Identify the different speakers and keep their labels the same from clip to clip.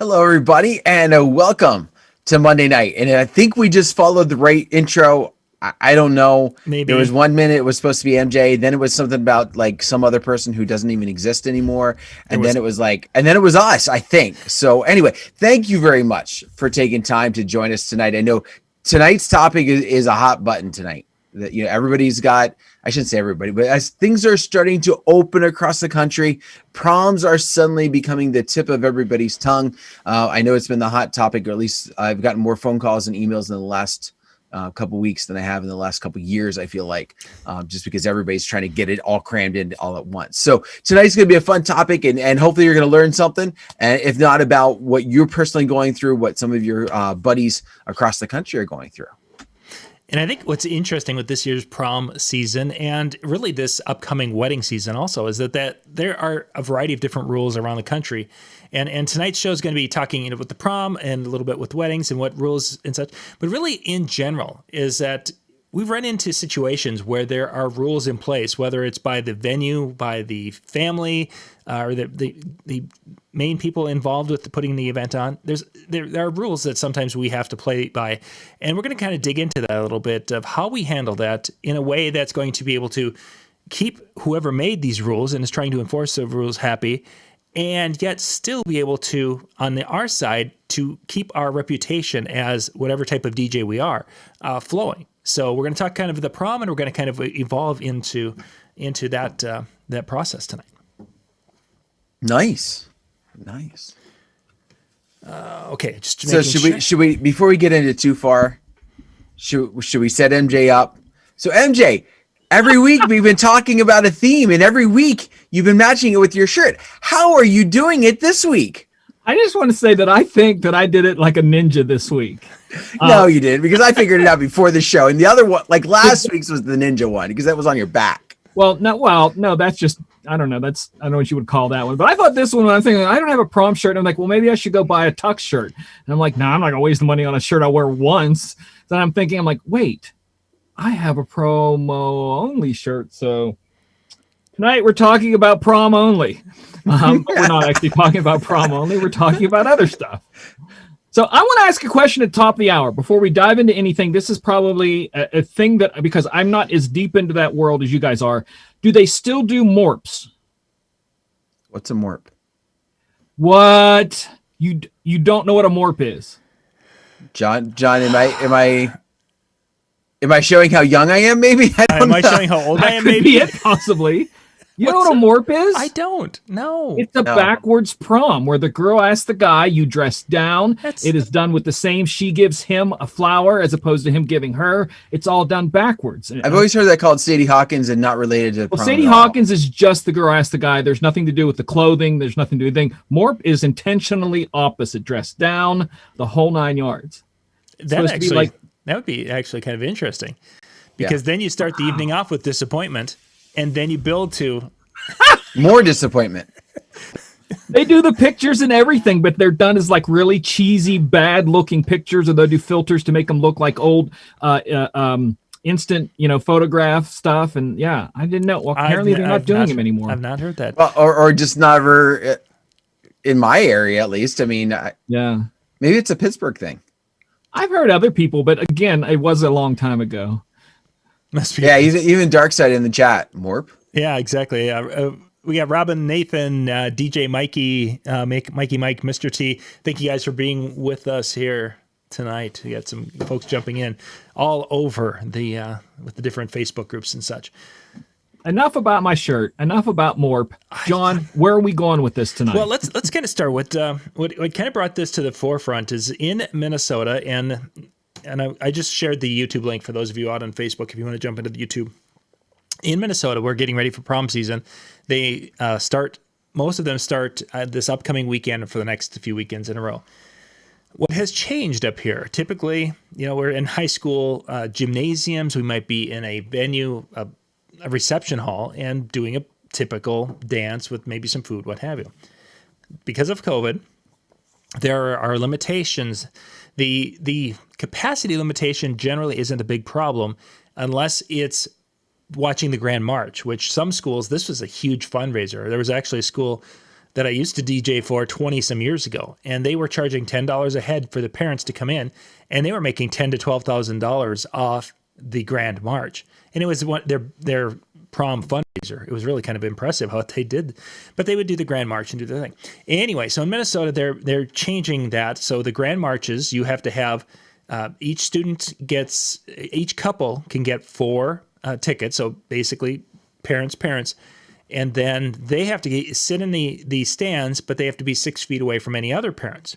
Speaker 1: Hello, everybody, and welcome to Monday night. And I think we just followed the right intro. I don't know.
Speaker 2: Maybe.
Speaker 1: There was 1 minute it was supposed to be MJ, then it was something about like some other person who doesn't even exist anymore, and then it was us, I think. So anyway, thank you very much for taking time to join us tonight. I know tonight's topic is a hot button tonight. That everybody's got. I shouldn't say everybody, but as things are starting to open across the country, proms are suddenly becoming the tip of everybody's tongue. I know it's been the hot topic, or at least I've gotten more phone calls and emails in the last couple weeks than I have in the last couple years, I feel like, just because everybody's trying to get it all crammed in all at once. So tonight's going to be a fun topic, and hopefully you're going to learn something, and if not about what you're personally going through, what some of your buddies across the country are going through.
Speaker 2: And I think what's interesting with this year's prom season, and really this upcoming wedding season also, is that there are a variety of different rules around the country. And tonight's show is going to be talking with the prom and a little bit with weddings and what rules and such. But really, in general, is that we've run into situations where there are rules in place, whether it's by the venue, by the family, or the main people involved with putting the event on. There are rules that sometimes we have to play by, and we're going to kind of dig into that a little bit of how we handle that in a way that's going to be able to keep whoever made these rules and is trying to enforce the rules happy, and yet still be able to, on our side, to keep our reputation as whatever type of DJ we are flowing. So we're going to talk kind of the prom, and we're going to kind of evolve into that process tonight.
Speaker 1: Nice.
Speaker 2: Okay.
Speaker 1: So should we before we get into too far, should we set MJ up? So MJ, every week we've been talking about a theme, and every week you've been matching it with your shirt. How are you doing it this week?
Speaker 3: I just want to say that I think that I did it like a ninja this week.
Speaker 1: No, you didn't, because I figured it out before the show. And the other one, like last week's, was the ninja one, because that was on your back.
Speaker 3: No, that's just, I don't know. I don't know what you would call that one. But I thought this one, when I'm thinking, I don't have a prom shirt. And I'm like, well, maybe I should go buy a tux shirt. And I'm like, no, I'm not going to waste the money on a shirt I'll wear once. Then I'm thinking, wait, I have a promo only shirt. So tonight we're talking about prom only. We're not actually talking about prom only. We're talking about other stuff. So I want to ask a question at the top of the hour before we dive into anything. This is probably a thing that, because I'm not as deep into that world as you guys are. Do they still do morps?
Speaker 1: What's a morp?
Speaker 3: What? You don't know what a morp is?
Speaker 1: John, am I showing how young I am? Maybe
Speaker 2: am I showing how old I am? Maybe
Speaker 3: it, possibly. You know what a morp is?
Speaker 2: I don't. No.
Speaker 3: It's a backwards prom where the girl asks the guy, you dress down. It is done with the same. She gives him a flower as opposed to him giving her. It's all done backwards.
Speaker 1: I've always heard that called Sadie Hawkins and not related to prom.
Speaker 3: Well, Sadie Hawkins is just the girl asks the guy. There's nothing to do with the clothing. There's nothing to do with anything. Morp is intentionally opposite. Dress down, the whole 9 yards.
Speaker 2: That would be actually kind of interesting, because then you start the evening off with disappointment, and then you build to
Speaker 1: more disappointment.
Speaker 3: They do the pictures and everything, but they're done as like really cheesy, bad looking pictures, or they'll do filters to make them look like old instant, photograph stuff. And I didn't know. Well, apparently they're not doing them anymore.
Speaker 2: I've not heard that.
Speaker 1: Well, or just never in my area, at least. I mean, maybe it's a Pittsburgh thing.
Speaker 3: I've heard other people, but again, it was a long time ago.
Speaker 2: Must be.
Speaker 1: Yeah, even Darkside in the chat. Morp.
Speaker 2: Yeah, exactly. We got Robin, Nathan, DJ Mikey, Mikey Mike, Mr. T. Thank you guys for being with us here tonight. We got some folks jumping in all over with the different Facebook groups and such.
Speaker 3: Enough about my shirt. Enough about Morp. John, where are we going with this tonight?
Speaker 2: Well, let's kind of start with what kind of brought this to the forefront is in Minnesota, and I just shared the YouTube link for those of you out on Facebook if you want to jump into the YouTube. In Minnesota, we're getting ready for prom season. They most of them start this upcoming weekend for the next few weekends in a row. What has changed up here? Typically, we're in high school gymnasiums. We might be in a venue, a reception hall, and doing a typical dance with maybe some food, what have you. Because of COVID, there are limitations. The capacity limitation generally isn't a big problem unless it's watching the Grand March, which some schools, this was a huge fundraiser. There was actually a school that I used to DJ for 20 some years ago, and they were charging $10 a head for the parents to come in, and they were making $10,000 to $12,000 off the Grand March, and it was their prom fundraiser. It was really kind of impressive how they did, but they would do the Grand March and do the thing. Anyway, so in Minnesota, they're changing that. So the Grand Marches, you have to have each couple can get 4 tickets. So basically, parents, and then they have to sit in the stands, but they have to be 6 feet away from any other parents.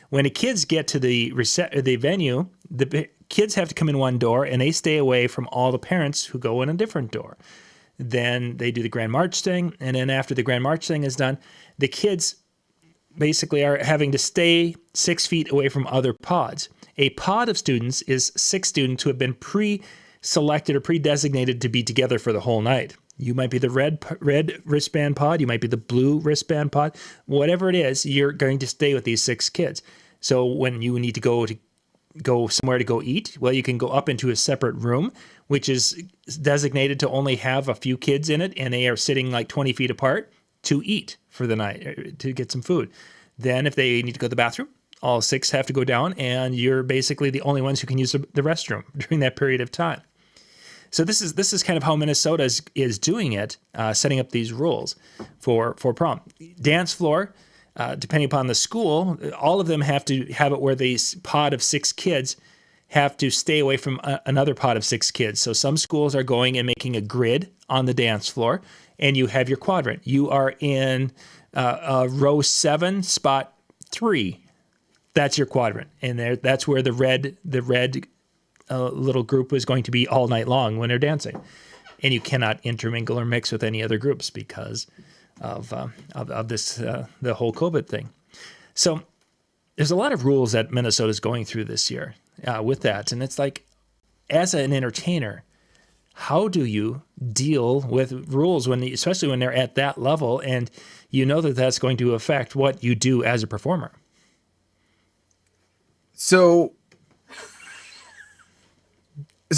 Speaker 2: When the kids get to the venue, the kids have to come in one door, and they stay away from all the parents who go in a different door. Then they do the Grand March thing, and then after the Grand March thing is done, the kids basically are having to stay 6 feet away from other pods. A pod of students is 6 students who have been pre-selected or pre-designated to be together for the whole night. You might be the red wristband pod, you might be the blue wristband pod. Whatever it is, you're going to stay with these 6 kids. So when you need to go somewhere to go eat, well, you can go up into a separate room, which is designated to only have a few kids in it, and they are sitting like 20 feet apart to eat for the night, to get some food. Then if they need to go to the bathroom, all 6 have to go down, and you're basically the only ones who can use the restroom during that period of time. So this is kind of how Minnesota is doing it, setting up these rules for prom. Dance floor, depending upon the school, all of them have to have it where the pod of 6 kids have to stay away from another pod of 6 kids. So some schools are going and making a grid on the dance floor, and you have your quadrant. You are in row 7, spot 3. That's your quadrant, and that's where the red little group is going to be all night long when they're dancing, and you cannot intermingle or mix with any other groups because of this the whole COVID thing. So there's a lot of rules that Minnesota is going through this year with that, and it's like, as an entertainer, how do you deal with rules especially when they're at that level, and you know that that's going to affect what you do as a performer?
Speaker 1: So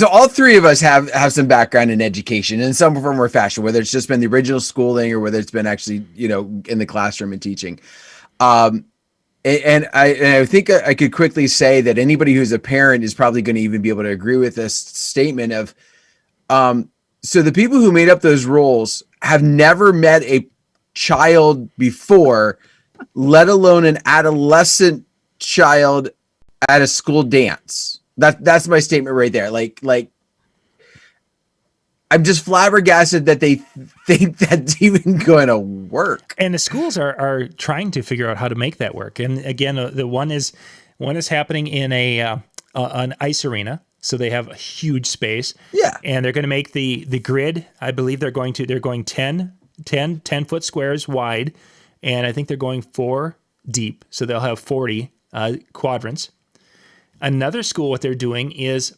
Speaker 1: all 3 of us have some background in education in some form or fashion, whether it's just been the original schooling or whether it's been actually, in the classroom and teaching. And I think I could quickly say that anybody who's a parent is probably going to even be able to agree with this statement of, so the people who made up those rules have never met a child before, let alone an adolescent child at a school dance. That's my statement right there. Like I'm just flabbergasted that they think that's even going to work.
Speaker 2: And the schools are trying to figure out how to make that work. And again, the one is happening in an ice arena, so they have a huge space.
Speaker 1: Yeah,
Speaker 2: and they're going to make the grid. I believe they're going 10-foot squares wide, and I think they're going 4 deep, so they'll have 40 quadrants. Another school, what they're doing is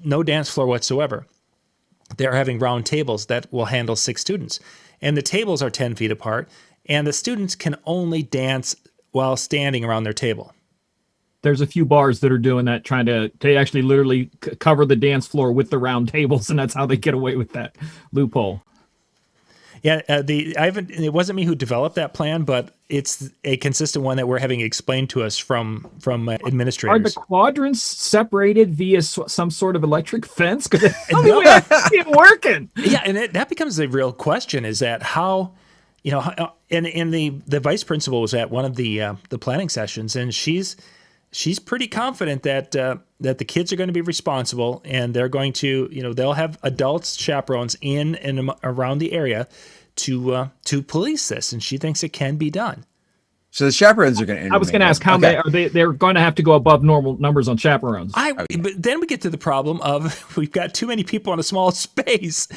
Speaker 2: no dance floor whatsoever. They're having round tables that will handle 6 students. And the tables are 10 feet apart, and the students can only dance while standing around their table.
Speaker 3: There's a few bars that are doing that, trying to actually literally cover the dance floor with the round tables, and that's how they get away with that loophole.
Speaker 2: Yeah, it wasn't me who developed that plan, but it's a consistent one that we're having explained to us from administrators.
Speaker 3: Are the quadrants separated via some sort of electric fence? Because we have to see it working.
Speaker 2: Yeah, and that becomes the real question: is that how, and the vice principal was at one of the planning sessions, and she's pretty confident that the kids are going to be responsible, and they're going to, they'll have adults, chaperones in and around the area to police this, and she thinks it can be done.
Speaker 1: So the chaperones are going to.
Speaker 3: I was going to ask how many they're going to have to go above normal numbers on chaperones.
Speaker 2: But then we get to the problem of we've got too many people in a small space.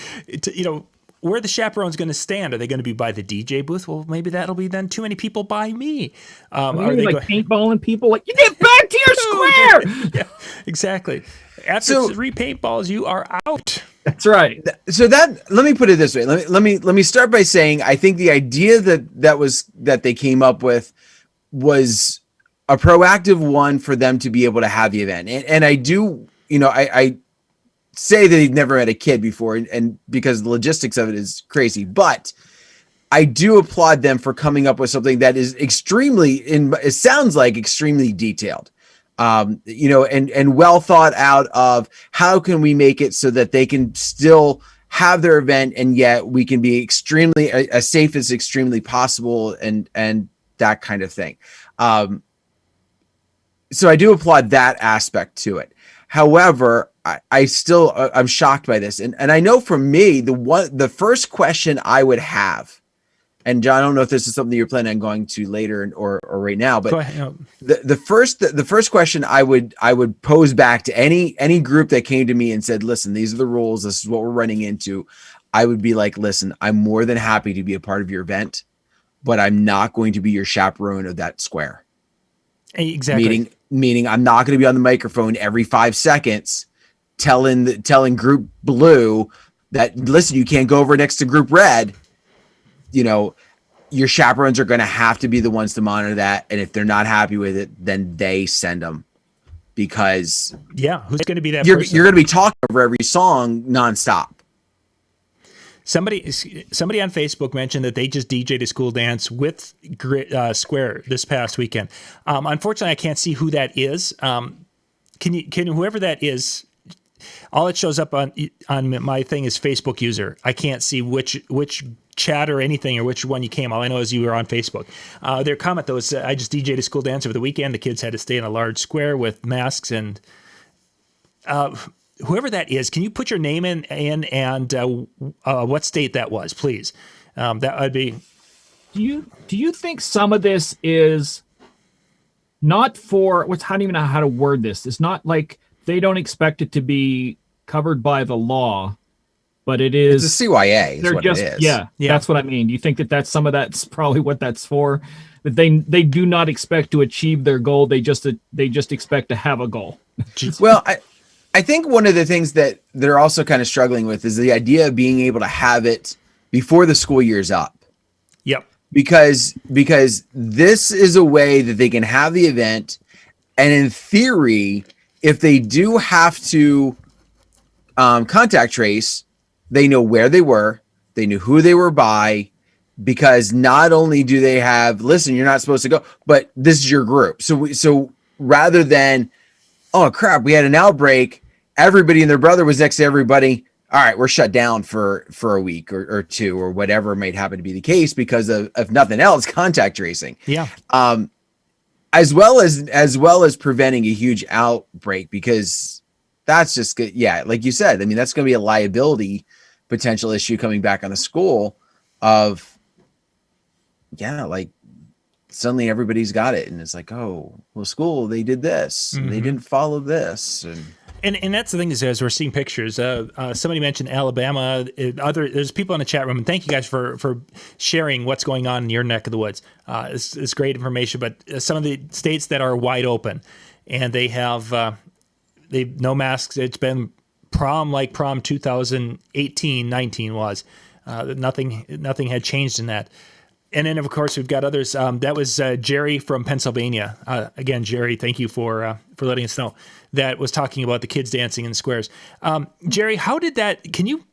Speaker 2: Where are the chaperones going to stand? Are they going to be by the DJ booth? Well, maybe that'll be then too many people by me.
Speaker 3: Are they paintballing people? Like, you get back to your square.
Speaker 2: Yeah, exactly. After 3 paintballs, you are out.
Speaker 3: That's right.
Speaker 1: So let me put it this way. Let me start by saying I think the idea that they came up with was a proactive one for them to be able to have the event. And I do, I say that he'd never had a kid before, and because the logistics of it is crazy, but I do applaud them for coming up with something that is it sounds like extremely detailed, and well thought out of how can we make it so that they can still have their event and yet we can be extremely as safe as extremely possible and that kind of thing. So I do applaud that aspect to it. However, I'm shocked by this. And I know for me, the first question I would have, and John, I don't know if this is something you're planning on going to later or right now, but
Speaker 2: Go ahead.
Speaker 1: the first question I would pose back to any group that came to me and said, listen, these are the rules. This is what we're running into. I would be like, listen, I'm more than happy to be a part of your event, but I'm not going to be your chaperone of that square.
Speaker 2: Exactly.
Speaker 1: Meaning I'm not going to be on the microphone every 5 seconds telling group blue that, listen, you can't go over next to group red. Your chaperones are going to have to be the ones to monitor that. And if they're not happy with it, then they send them, because
Speaker 2: who's going to be that
Speaker 1: you're
Speaker 2: person?
Speaker 1: You're going to be talking over every song nonstop.
Speaker 2: Somebody on Facebook mentioned that they just DJ'd a school dance with Square this past weekend. Unfortunately, I can't see who that is. Can whoever that is? All it shows up on my thing is Facebook user. I can't see which chat or anything or which one you came. All I know is you were on Facebook. Their comment though is, I just DJ'd a school dance over the weekend. The kids had to stay in a large square with masks and. Whoever that is, can you put your name in and what state that was, please? That would be.
Speaker 3: Do you think some of this is not for I don't even know how to word this. It's not like they don't expect it to be covered by the law, but it is.
Speaker 1: It's a CYA. Is what it is.
Speaker 3: Yeah, that's what I mean. Do you think that some of that's probably what that's for? That they do not expect to achieve their goal. They just expect to have a goal.
Speaker 1: Well, I think one of the things that they're also kind of struggling with is the idea of being able to have it before the school year's up.
Speaker 2: Yep.
Speaker 1: Because this is a way that they can have the event, and in theory, if they do have to contact trace, they know where they were, they knew who they were by, because not only do they have, listen, you're not supposed to go, but this is your group. So rather than, oh crap, we had an outbreak, everybody and their brother was next to everybody, all right, we're shut down for a week or two or whatever might happen to be the case because of, if nothing else, contact tracing.
Speaker 2: Yeah.
Speaker 1: As well as preventing a huge outbreak, because that's just good. Yeah, like you said, I mean, that's going to be a liability potential issue coming back on the school of, like suddenly everybody's got it. And it's like, oh, well, school, they did this. And they didn't follow this.
Speaker 2: And that's the thing is, as we're seeing pictures, somebody mentioned Alabama. There's people in the chat room, and thank you guys for sharing what's going on in your neck of the woods. It's great information. But some of the states that are wide open, and they have no masks. It's been prom like prom 2018-19 was. Nothing had changed in that. And then, of course, we've got others. That was Jerry from Pennsylvania. Again, Jerry, thank you for letting us know. That was talking about the kids dancing in squares. Jerry, how did that? Can you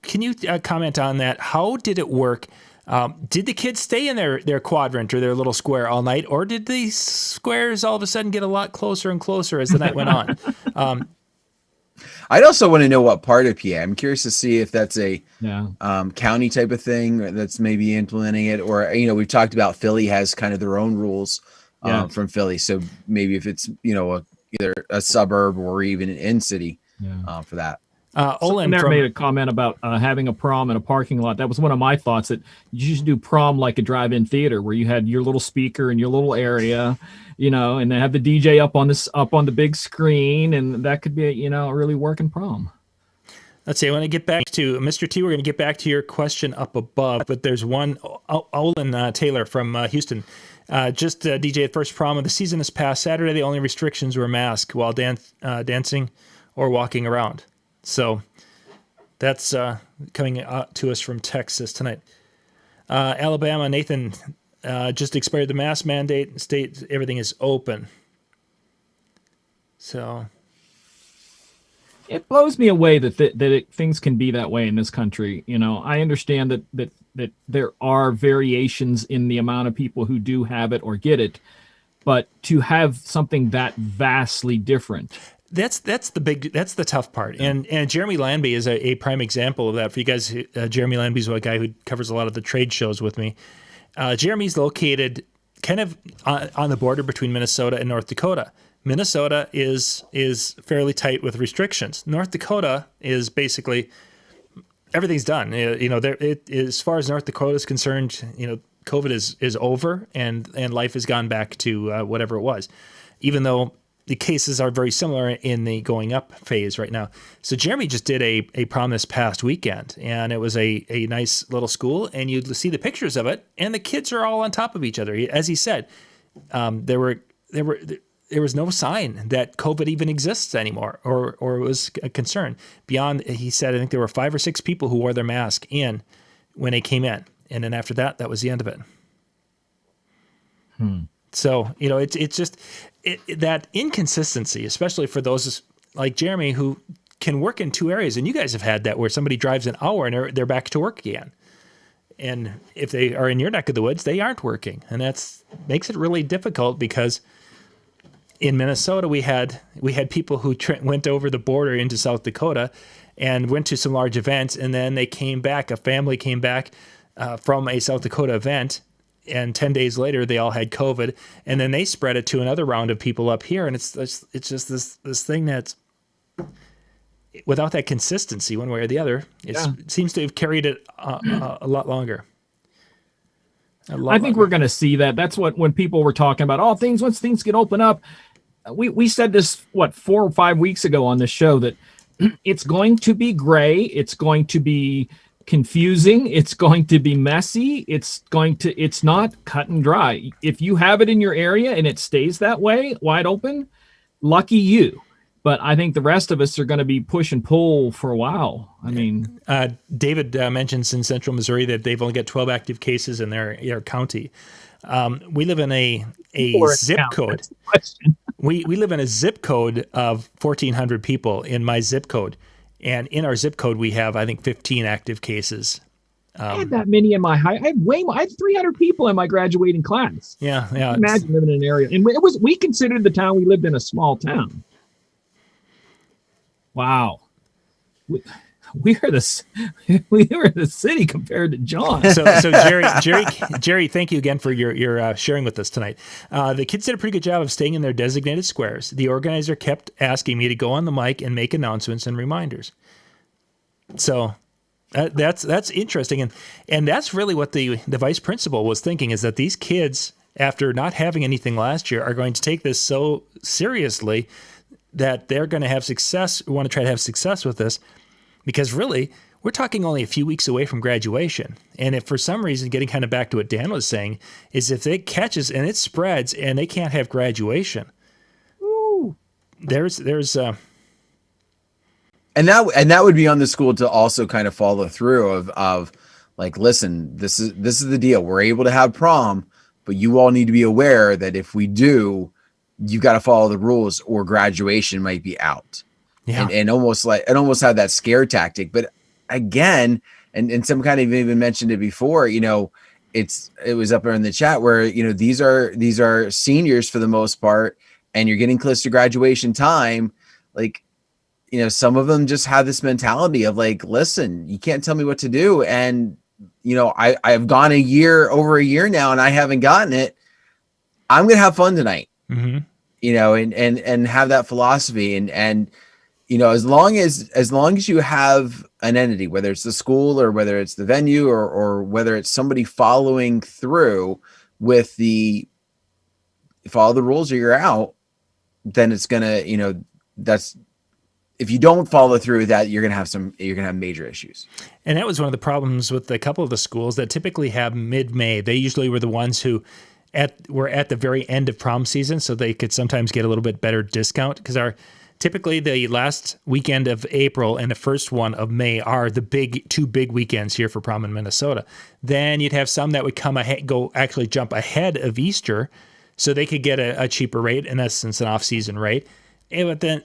Speaker 2: comment on that? How did it work? Did the kids stay in their quadrant or their little square all night, or did these squares all of a sudden get a lot closer and closer as the night went on?
Speaker 1: I'd also want to know what part of PA. I'm curious to see if that's a county type of thing that's maybe implementing it, or we've talked about Philly has kind of their own rules from Philly, so maybe if it's either a suburb or even an in city for that.
Speaker 3: Olin made a comment about having a prom in a parking lot. That was one of my thoughts, that you should do prom like a drive-in theater where you had your little speaker in your little area, and then have the DJ up on the big screen, and that could be a really working prom.
Speaker 2: Let's see. I want to get back to Mr. T. We're going to get back to your question up above, but there's one Olin Taylor from Houston. Just DJ at first prom of the season this past Saturday. The only restrictions were mask while dancing or walking around. So that's coming to us from Texas tonight. Alabama, Nathan just expired the mask mandate. State, everything is open. So
Speaker 3: It blows me away that things can be that way in this country. You know, I understand that there are variations in the amount of people who do have it or get it, but to have something that vastly different.
Speaker 2: That's the tough part. And Jeremy Lanby is a prime example of that. For you guys, Jeremy Lanby's a guy who covers a lot of the trade shows with me. Jeremy's located kind of on the border between Minnesota and North Dakota. Minnesota is fairly tight with restrictions. North Dakota is basically everything's done. You know, as far as North Dakota is concerned, you know, COVID is over and life has gone back to whatever it was, even though the cases are very similar in the going up phase right now. So Jeremy just did a prom this past weekend, and it was a nice little school, and you'd see the pictures of it, and the kids are all on top of each other. As he said, there was no sign that COVID even exists anymore, or was a concern. Beyond, he said, I think there were 5 or 6 people who wore their mask when they came in, and then after that was the end of it. So, you know, it's just that inconsistency, especially for those like Jeremy who can work in 2 areas, and you guys have had that where somebody drives an hour and they're back to work again. And if they are in your neck of the woods, they aren't working, and that's makes it really difficult because in Minnesota, we had people who went over the border into South Dakota and went to some large events, and then they came back. A family came back from a South Dakota event, and 10 days later, they all had COVID, and then they spread it to another round of people up here, and it's just this thing that's without that consistency one way or the other. It seems to have carried it a lot longer.
Speaker 3: I think we're going to see that. That's what when people were talking about once things get open up. We said this 4 or 5 weeks ago on this show that it's going to be gray, it's going to be confusing, it's going to be messy, it's not cut and dry. If you have it in your area and it stays that way, wide open, lucky you. But I think the rest of us are going to be push and pull for a while. I mean,
Speaker 2: David mentions in Central Missouri that they've only got 12 active cases in their county. We live in a zip code. We live in a zip code of 1,400 people in my zip code, and in our zip code we have, I think, 15 active cases.
Speaker 3: I had that many in my high. I had 300 people in my graduating class.
Speaker 2: Yeah.
Speaker 3: Imagine living in an area, and we considered the town we lived in a small town. Wow. We are the city compared to John.
Speaker 2: So Jerry, thank you again for your sharing with us tonight. The kids did a pretty good job of staying in their designated squares. The organizer kept asking me to go on the mic and make announcements and reminders. So that's interesting, and that's really what the vice principal was thinking, is that these kids, after not having anything last year, are going to take this so seriously that they're going to have success, want to try to have success with this, because really, we're talking only a few weeks away from graduation. And if for some reason, getting kind of back to what Dan was saying, is if it catches and it spreads and they can't have graduation, there's
Speaker 1: and that would be on the school to also kind of follow through of like, listen, this is the deal. We're able to have prom, but you all need to be aware that if we do, you got to follow the rules or graduation might be out. Yeah. And almost have that scare tactic. But again, and some kind of even mentioned it before, you know, it was up there in the chat where, you know, these are seniors for the most part, and you're getting close to graduation time. Like, you know, some of them just have this mentality of like, listen, you can't tell me what to do. And, you know, I've gone over a year now and I haven't gotten it. I'm going to have fun tonight.
Speaker 2: Mm-hmm.
Speaker 1: You know, and have that philosophy, and you know, as long as you have an entity, whether it's the school or whether it's the venue or whether it's somebody following through with follow the rules or you're out, then it's gonna, you know, that's, if you don't follow through with that, you're gonna have major issues.
Speaker 2: And that was one of the problems with a couple of the schools that typically have mid-May. They usually were the ones who were at the very end of prom season, so they could sometimes get a little bit better discount, because typically the last weekend of April and the first one of May are the two big weekends here for prom in Minnesota. Then you'd have some that would jump ahead of Easter, so they could get a cheaper rate, in essence, an off-season rate. But then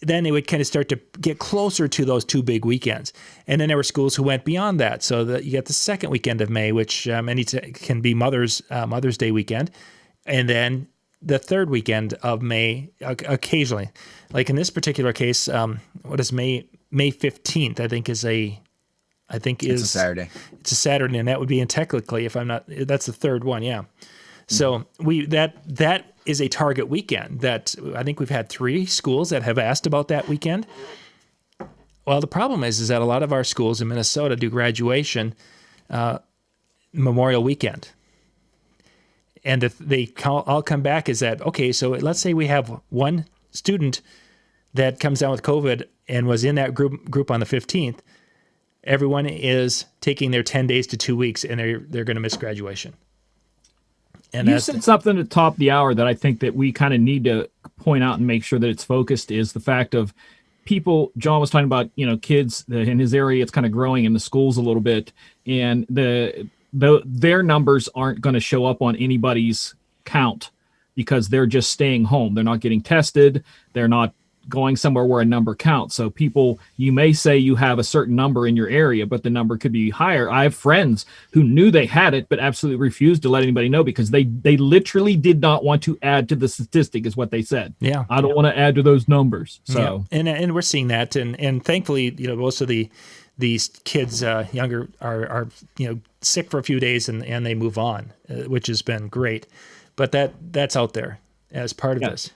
Speaker 2: then it would kind of start to get closer to those two big weekends. And then there were schools who went beyond that. So that you get the second weekend of May, which can be Mother's Day weekend. And then the third weekend of May occasionally. Like in this particular case, what is May 15th, it's a
Speaker 1: Saturday.
Speaker 2: It's a Saturday, and that would be technically, that's the third one, yeah. So that is a target weekend that I think we've had 3 schools that have asked about that weekend. Well, the problem is that a lot of our schools in Minnesota do graduation Memorial Weekend. And if they all come back is that, okay, so let's say we have one student that comes down with COVID and was in that group on the 15th, everyone is taking their 10 days to 2 weeks, and they're going to miss graduation. And
Speaker 3: you said something at the top of the hour that I think that we kind of need to point out and make sure that it's focused is the fact of people. John was talking about, kids in his area, it's kind of growing in the schools a little bit, and their numbers aren't going to show up on anybody's count because they're just staying home. They're not getting tested. They're not going somewhere where a number counts. So people, you may say you have a certain number in your area, but the number could be higher. I have friends who knew they had it, but absolutely refused to let anybody know because they literally did not want to add to the statistic is what they said.
Speaker 2: Yeah.
Speaker 3: I don't want to add to those numbers. So,
Speaker 2: yeah. And we're seeing that. And thankfully, most of these kids younger are sick for a few days and they move on, which has been great. But that's out there as part of this.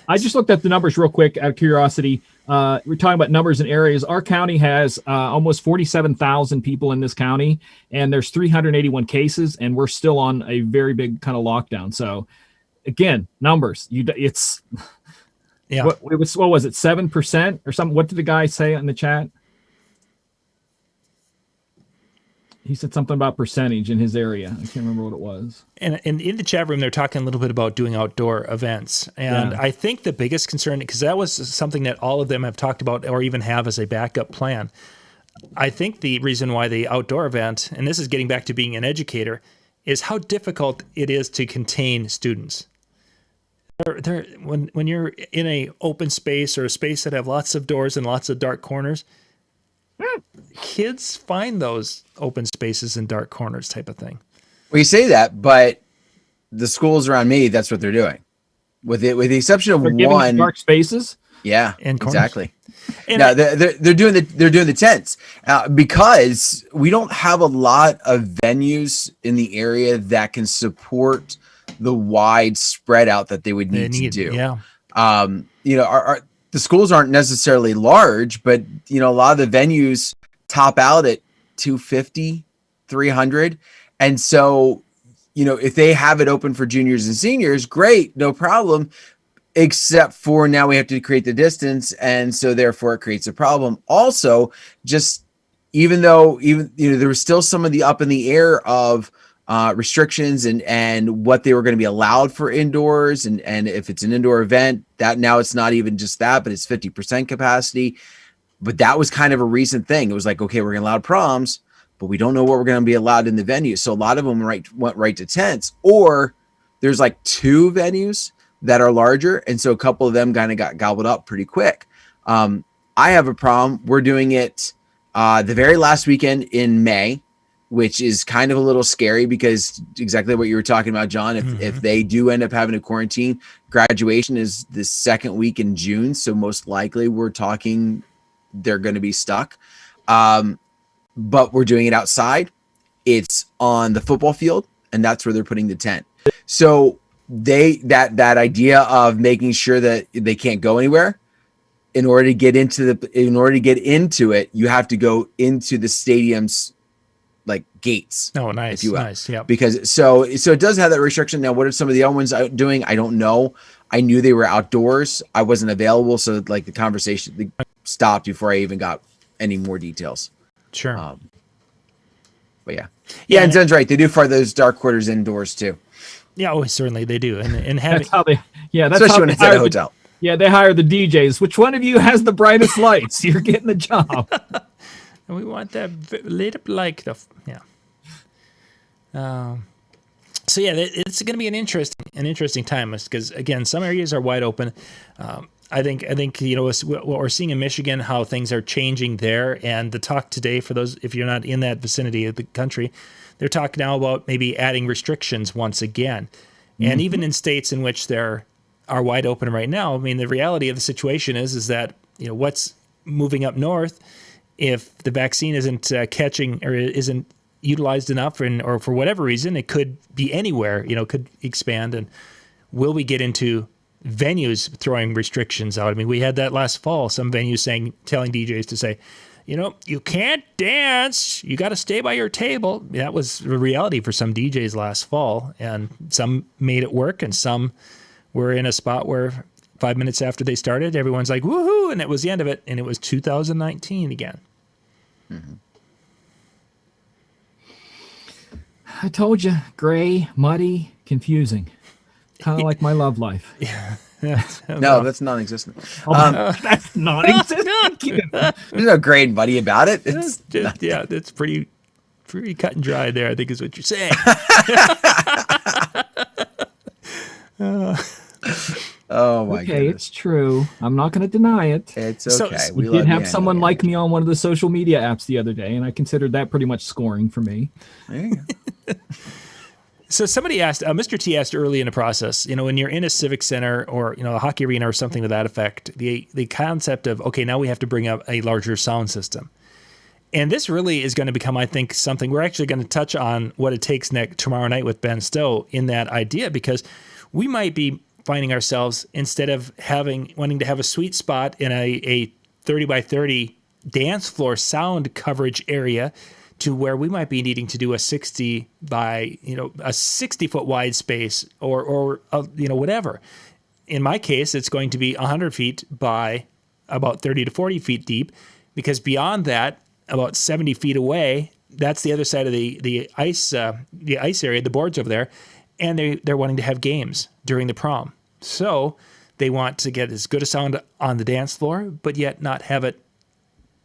Speaker 3: I just looked at the numbers real quick out of curiosity. We're talking about numbers in areas. Our county has almost 47,000 people in this county, and there's 381 cases, and we're still on a very big kind of lockdown. So, again, numbers. It's
Speaker 2: yeah.
Speaker 3: What was it? 7% or something? What did the guy say in the chat? He said something about percentage in his area. I can't remember what it was.
Speaker 2: And in the chat room, they're talking a little bit about doing outdoor events. And I think the biggest concern, because that was something that all of them have talked about or even have as a backup plan. I think the reason why the outdoor event, and this is getting back to being an educator, is how difficult it is to contain students. When you're in a open space or a space that have lots of doors and lots of dark corners, kids find those open spaces and dark corners type of thing.
Speaker 1: Well, you say that, but the schools around me, that's what they're doing. With the exception of one
Speaker 3: dark spaces.
Speaker 1: Yeah,
Speaker 2: and
Speaker 1: exactly. And no, they're doing the tents because we don't have a lot of venues in the area that can support the wide spread out that they would need to do.
Speaker 2: Yeah.
Speaker 1: The schools aren't necessarily large, but a lot of the venues top out at 250, 300. And so, if they have it open for juniors and seniors, great, no problem. Except for now we have to create the distance. And so therefore it creates a problem. Also, just even though there was still some of the up in the air of restrictions and what they were going to be allowed for indoors. And if it's an indoor event, that now it's not even just that, but it's 50% capacity. But that was kind of a recent thing. It was like, okay, we're going to allow proms, but we don't know what we're going to be allowed in the venue. So a lot of them went right to tents, or there's like 2 venues that are larger. And so a couple of them kind of got gobbled up pretty quick. I have a prom. We're doing it the very last weekend in May, which is kind of a little scary because exactly what you were talking about, John, if they do end up having a quarantine, graduation is the second week in June. So most likely we're talking they're going to be stuck. But we're doing it outside. It's on the football field, and that's where they're putting the tent. So that idea of making sure that they can't go anywhere, in order to get into it, you have to go into the stadium's like gates.
Speaker 2: Oh, nice.
Speaker 1: If you will.
Speaker 2: Nice. Yeah.
Speaker 1: Because so it does have that restriction. Now, what are some of the other ones doing? I don't know. I knew they were outdoors. I wasn't available. So like the conversation stopped before I even got any more details.
Speaker 2: Sure.
Speaker 1: But yeah. And Zen's right. They do for those dark quarters indoors too.
Speaker 2: Yeah. Oh, certainly they do. And having,
Speaker 3: that's how they, that's
Speaker 1: especially
Speaker 3: how
Speaker 1: when it's at a hotel.
Speaker 3: They hire the DJs. Which one of you has the brightest lights? You're getting the job.
Speaker 2: And we want that lit up like the So yeah, it's going to be an interesting time because again, some areas are wide open. I think what we're seeing in Michigan, how things are changing there, and the talk today for those if you're not in that vicinity of the country, they're talking now about maybe adding restrictions once again, and even in states in which there are wide open right now. I mean, the reality of the situation is that what's moving up north, if the vaccine isn't catching or isn't utilized enough, or for whatever reason, it could be anywhere. Could expand, and will we get into venues throwing restrictions out? I mean, we had that last fall. Some venues telling DJs to say, you can't dance. You got to stay by your table. That was the reality for some DJs last fall, and some made it work, and some were in a spot where 5 minutes after they started, everyone's like, woohoo, and it was the end of it, and it was 2019 again.
Speaker 1: Mm-hmm.
Speaker 3: I told you, gray, muddy, confusing. Kind of like my love life.
Speaker 2: Yeah.
Speaker 1: No, that's non-existent.
Speaker 3: That's non-existent.
Speaker 1: There's no grade buddy about it. It's
Speaker 2: that's pretty cut and dry there, I think is what you're saying.
Speaker 1: Oh my
Speaker 3: okay,
Speaker 1: goodness.
Speaker 3: it's true. I'm not going to deny it.
Speaker 1: It's
Speaker 2: So,
Speaker 1: okay.
Speaker 3: We
Speaker 1: love
Speaker 3: did have
Speaker 1: you
Speaker 3: someone
Speaker 1: anyway.
Speaker 3: like me on one of the social media apps the other day, and I considered that pretty much scoring for me.
Speaker 1: There you go.
Speaker 2: So somebody asked, Mr. T asked early in the process, when you're in a civic center or, a hockey arena or something to that effect, the concept of, okay, now we have to bring up a larger sound system. And this really is going to become, I think, something we're actually going to touch on what it takes tomorrow night with Ben Stowe in that idea, because we might be finding ourselves, instead of wanting to have a sweet spot in a 30 by 30 dance floor sound coverage area, to where we might be needing to do a 60 by, a 60 foot wide space or whatever. In my case, it's going to be 100 feet by about 30 to 40 feet deep, because beyond that, about 70 feet away, that's the other side of the ice area, the boards over there, and they're wanting to have games during the prom. So they want to get as good a sound on the dance floor, but yet not have it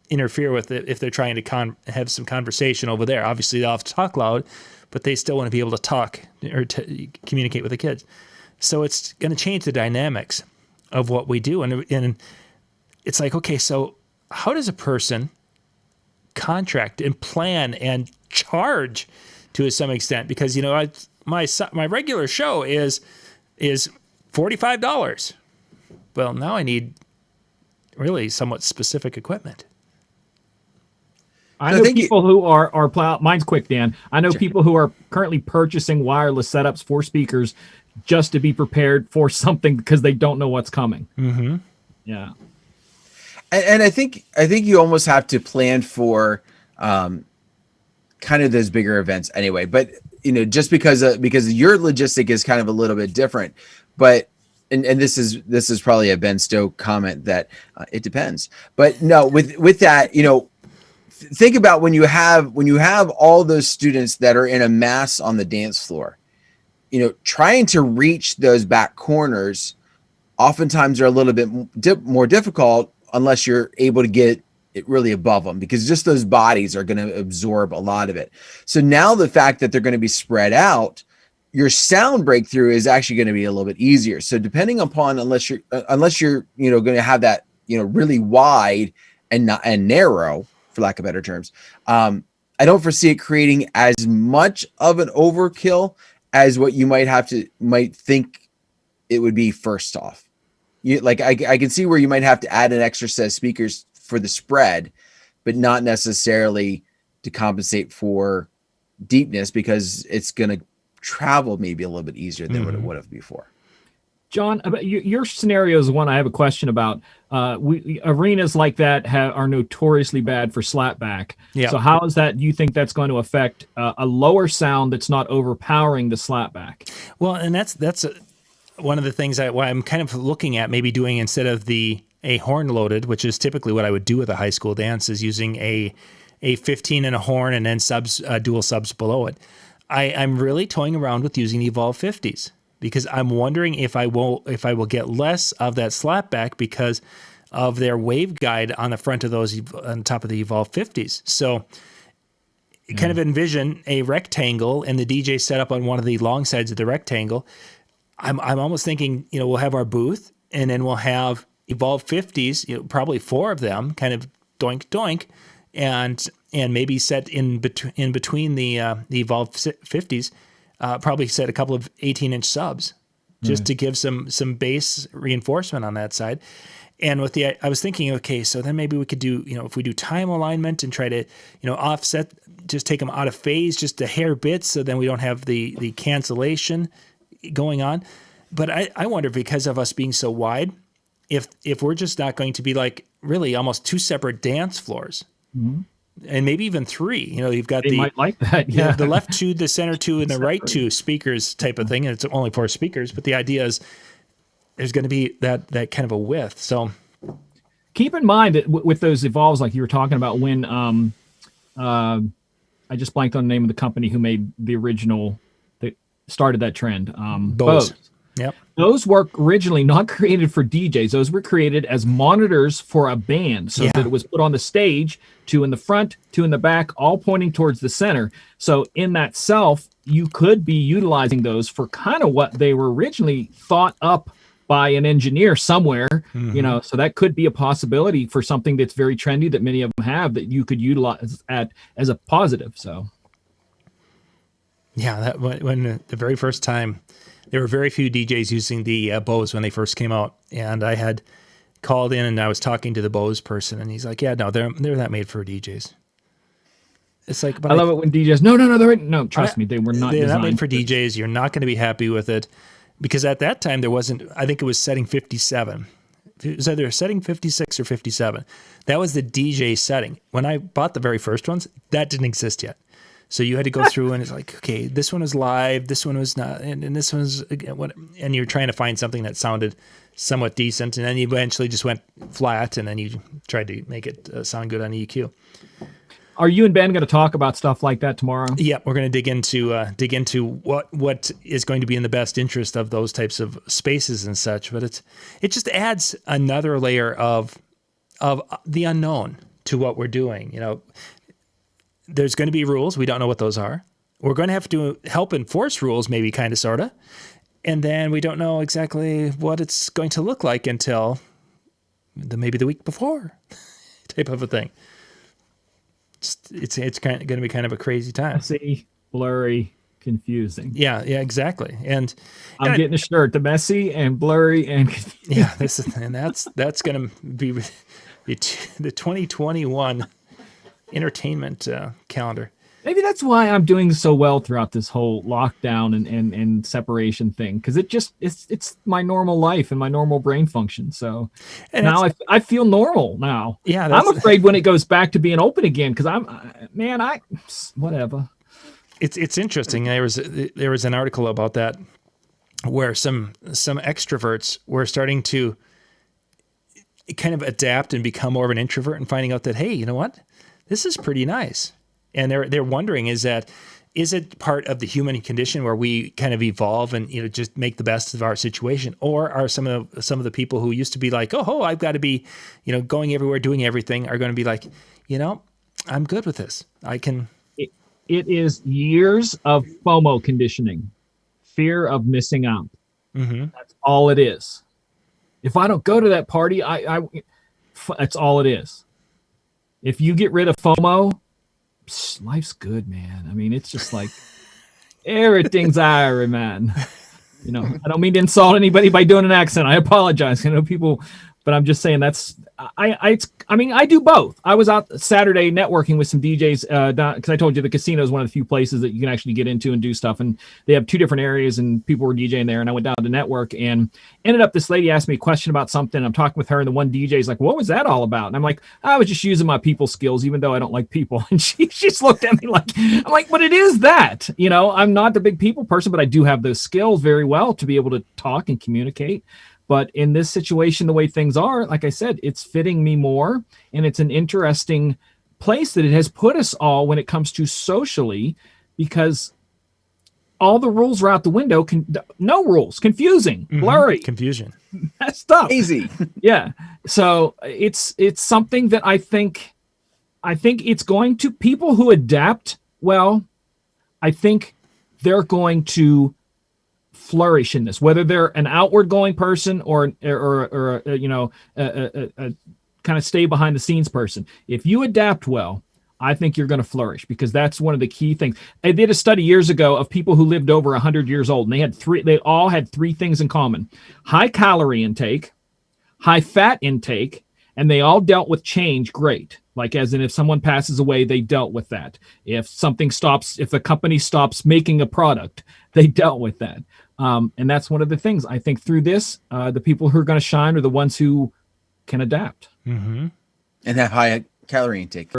Speaker 2: interfere with it if they're trying to have some conversation over there. Obviously, they'll have to talk loud, but they still want to be able to talk or to communicate with the kids. So it's going to change the dynamics of what we do. And it's like, okay, so how does a person contract and plan and charge to some extent? Because, my regular show is $45. Well, now I need really somewhat specific equipment.
Speaker 3: I know people who are mine's quick, Dan. I know people who are currently purchasing wireless setups for speakers just to be prepared for something because they don't know what's coming.
Speaker 2: Mm-hmm.
Speaker 3: Yeah.
Speaker 1: And I think you almost have to plan for kind of those bigger events anyway. But just because your logistic is kind of a little bit different, but and this is probably a Ben Stowe comment that it depends. But no, with that, think about when you have all those students that are in a mass on the dance floor, trying to reach those back corners oftentimes are a little bit more difficult unless you're able to get it really above them, because just those bodies are going to absorb a lot of it. So now the fact that they're going to be spread out, your sound breakthrough is actually going to be a little bit easier. So depending upon, unless you're going to have that, really wide and narrow, for lack of better terms, I don't foresee it creating as much of an overkill as what you might think it would be first off. I can see where you might have to add an extra set of speakers for the spread, but not necessarily to compensate for deepness, because it's going to travel maybe a little bit easier than what it would have before.
Speaker 3: John, your scenario is one I have a question about. Arenas like that are notoriously bad for slapback.
Speaker 2: Yeah.
Speaker 3: So how is that? Do you think that's going to affect a lower sound that's not overpowering the slapback?
Speaker 2: Well, and that's one of the things why I'm kind of looking at maybe doing, instead of a horn loaded, which is typically what I would do with a high school dance, is using a 15 and a horn and then dual subs below it. I'm really toying around with using the Evolve 50s, because I'm wondering if I will get less of that slapback because of their waveguide on the front of those, on top of the Evolve 50s. So kind of envision a rectangle and the DJ set up on one of the long sides of the rectangle. I'm almost thinking, we'll have our booth, and then we'll have, Evolve 50s, probably 4 of them, kind of doink doink, and maybe set in between the Evolve 50s, probably set a couple of 18-inch subs just to give some base reinforcement on that side. And I was thinking, okay, so then maybe we could do, if we do time alignment and try to, offset, just take them out of phase just a hair bit, so then we don't have the cancellation going on. But I wonder, because of us being so wide, if we're just not going to be like really almost 2 separate dance floors, and maybe even 3. You've got
Speaker 3: they might like that, yeah.
Speaker 2: The left 2, the center 2, and the right 2 speakers type of thing. And it's only 4 speakers, but the idea is there's going to be that kind of a width. So
Speaker 3: keep in mind that with those Evolves, like you were talking about, when I just blanked on the name of the company who made the original that started that trend. Bose.
Speaker 2: Yep.
Speaker 3: Those were originally not created for DJs. Those were created as monitors for a band, so that it was put on the stage, 2 in the front, 2 in the back, all pointing towards the center. So in that self, you could be utilizing those for kind of what they were originally thought up by an engineer somewhere, so that could be a possibility for something that's very trendy that many of them have, that you could utilize as a positive. So
Speaker 2: yeah, that when the very first time, there were very few DJs using the Bose when they first came out, and I had called in and I was talking to the Bose person, and he's like, "Yeah, no, they're not made for DJs." It's like, but
Speaker 3: I love it when DJs, no, trust me, they were not.
Speaker 2: They're not made for DJs. You're not going to be happy with it, because at that time there wasn't. I think it was setting 57. It was either setting 56 or 57. That was the DJ setting. When I bought the very first ones, that didn't exist yet. So you had to go through and it's like, okay, this one was live, this one was not, and this one's what, and you're trying to find something that sounded somewhat decent, and then you eventually just went flat, and then you tried to make it sound good on EQ.
Speaker 3: Are you and Ben going to talk about stuff like that tomorrow?
Speaker 2: Yeah, we're going to dig into what is going to be in the best interest of those types of spaces and such. But it just adds another layer of the unknown to what we're doing. There's going to be rules. We don't know what those are. We're going to have to help enforce rules, maybe, kind of, sort of. And then we don't know exactly what it's going to look like until maybe the week before, type of a thing. It's kind of going to be kind of a crazy time.
Speaker 3: Messy, blurry, confusing.
Speaker 2: Yeah, exactly. And
Speaker 3: I'm getting a shirt, the messy and blurry and confusing.
Speaker 2: Yeah, that's going to be the 2021 entertainment calendar.
Speaker 3: Maybe that's why I'm doing so well throughout this whole lockdown and separation thing, because it's my normal life and my normal brain function. So and now I feel normal now. Yeah, I'm afraid when it goes back to being open again, because whatever.
Speaker 2: It's interesting. There was an article about that where some extroverts were starting to kind of adapt and become more of an introvert, and finding out that, hey, you know what? This is pretty nice. And they're wondering, is it part of the human condition where we kind of evolve and just make the best of our situation, or are some of the people who used to be like, oh, I've got to be going everywhere, doing everything, are going to be like, I'm good with this. I can.
Speaker 3: It is years of FOMO conditioning, fear of missing out. Mm-hmm. That's all it is. If I don't go to that party, that's all it is. If you get rid of FOMO, life's good, man. I mean, it's just like everything's irie, man. I don't mean to insult anybody by doing an accent. I apologize. People, but I'm just saying I do both. I was out Saturday networking with some DJs because I told you the casino is one of the few places that you can actually get into and do stuff. And they have 2 different areas, and people were DJing there. And I went down to network, and ended up, this lady asked me a question about something. I'm talking with her, and the one DJ is like, "What was that all about?" And I'm like, "I was just using my people skills, even though I don't like people." And she just looked at me like, I'm like, "But it is that, I'm not the big people person, but I do have those skills very well to be able to talk and communicate." But in this situation, the way things are, like I said, it's fitting me more. And it's an interesting place that it has put us all when it comes to socially, because all the rules are out the window. No rules, confusing, blurry,
Speaker 2: confusion,
Speaker 3: messed up,
Speaker 1: easy.
Speaker 3: Yeah. So it's something that I think it's going to, people who adapt well, I think they're going to flourish in this, whether they're an outward going person or you know, a kind of stay behind the scenes person. If you adapt well, I think you're going to flourish, because that's one of the key things. I did a study years ago of people who lived over 100 years old, and they all had three things in common: high calorie intake, high fat intake, and they all dealt with change great. Like, as in, if someone passes away, they dealt with that. If something stops, if the company stops making a product, they dealt with that. And that's one of the things I think through this, the people who are going to shine are the ones who can adapt.
Speaker 2: Mm-hmm.
Speaker 1: And have high calorie intake.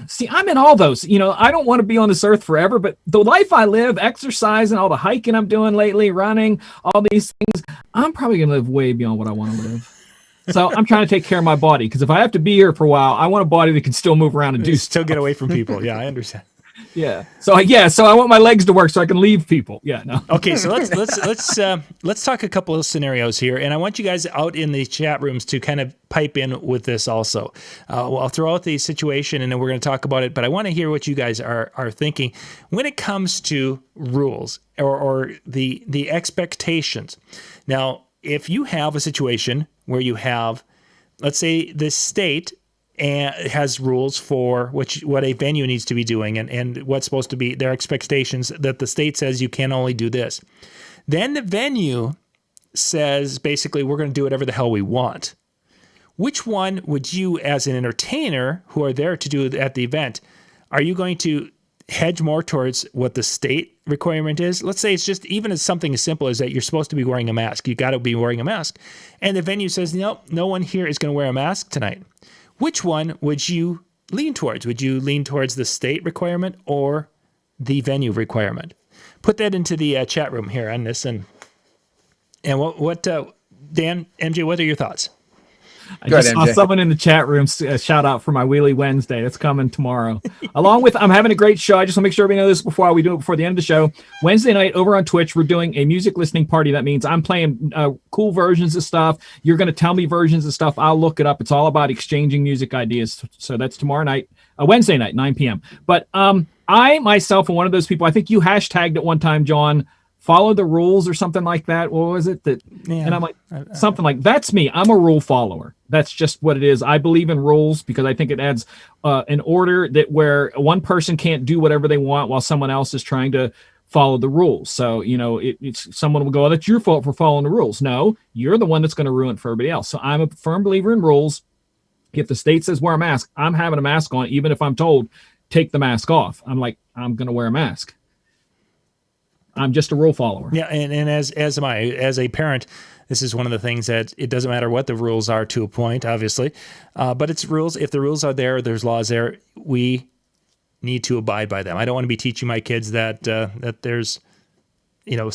Speaker 3: See, I'm in all those. You know, I don't want to be on this earth forever, but the life I live, exercising, all the hiking I'm doing lately, running, all these things, I'm probably going to live way beyond what I want to live. So I'm trying to take care of my body, because if I have to be here for a while, I want a body that can still move around and do
Speaker 2: still
Speaker 3: stuff.
Speaker 2: Get away from people. Yeah, I understand.
Speaker 3: Yeah. So I want my legs to work so I can leave people. Yeah. No.
Speaker 2: Okay. So let's talk a couple of scenarios here, and I want you guys out in the chat rooms to kind of pipe in with this also. I'll throw out the situation, and then we're going to talk about it. But I want to hear what you guys are thinking when it comes to rules or the expectations. Now, if you have a situation where you have, let's say, the state and has rules for what a venue needs to be doing and what's supposed to be their expectations, that the state says you can only do this. Then the venue says, basically, we're going to do whatever the hell we want. Which one would you, as an entertainer who are there to do at the event, are you going to hedge more towards what the state requirement is? Let's say it's just even as something as simple as that you're supposed to be wearing a mask. You got to be wearing a mask. And the venue says, nope, no one here is going to wear a mask tonight. Which one would you lean towards? Would you lean towards the state requirement or the venue requirement? Put that into the chat room here on this. And what Dan, MJ, what are your thoughts?
Speaker 3: I just saw someone in the chat room shout out for my Wheelie Wednesday. That's coming tomorrow. Along with, I'm having a great show. I just want to make sure everybody knows this before we do it before the end of the show. Wednesday night over on Twitch, we're doing a music listening party. That means I'm playing cool versions of stuff. You're going to tell me versions of stuff. I'll look it up. It's all about exchanging music ideas. So that's tomorrow night, Wednesday night, 9 p.m. But I myself am one of those people. I think you hashtagged at one time, John, follow the rules or something like that. What was it? And I'm like, something like, that's me. I'm a rule follower. That's just what it is. I believe in rules because I think it adds an order that where one person can't do whatever they want while someone else is trying to follow the rules. So, you know, it's someone will go, oh, that's your fault for following the rules. No, you're the one that's going to ruin it for everybody else. So I'm a firm believer in rules. If the state says wear a mask, I'm having a mask on, even if I'm told take the mask off. I'm like, I'm going to wear a mask. I'm just a rule follower.
Speaker 2: Yeah, and as am I. As a parent, this is one of the things that it doesn't matter what the rules are to a point, obviously, but it's rules. If the rules are there, there's laws there, we need to abide by them. I don't want to be teaching my kids that there's, you know,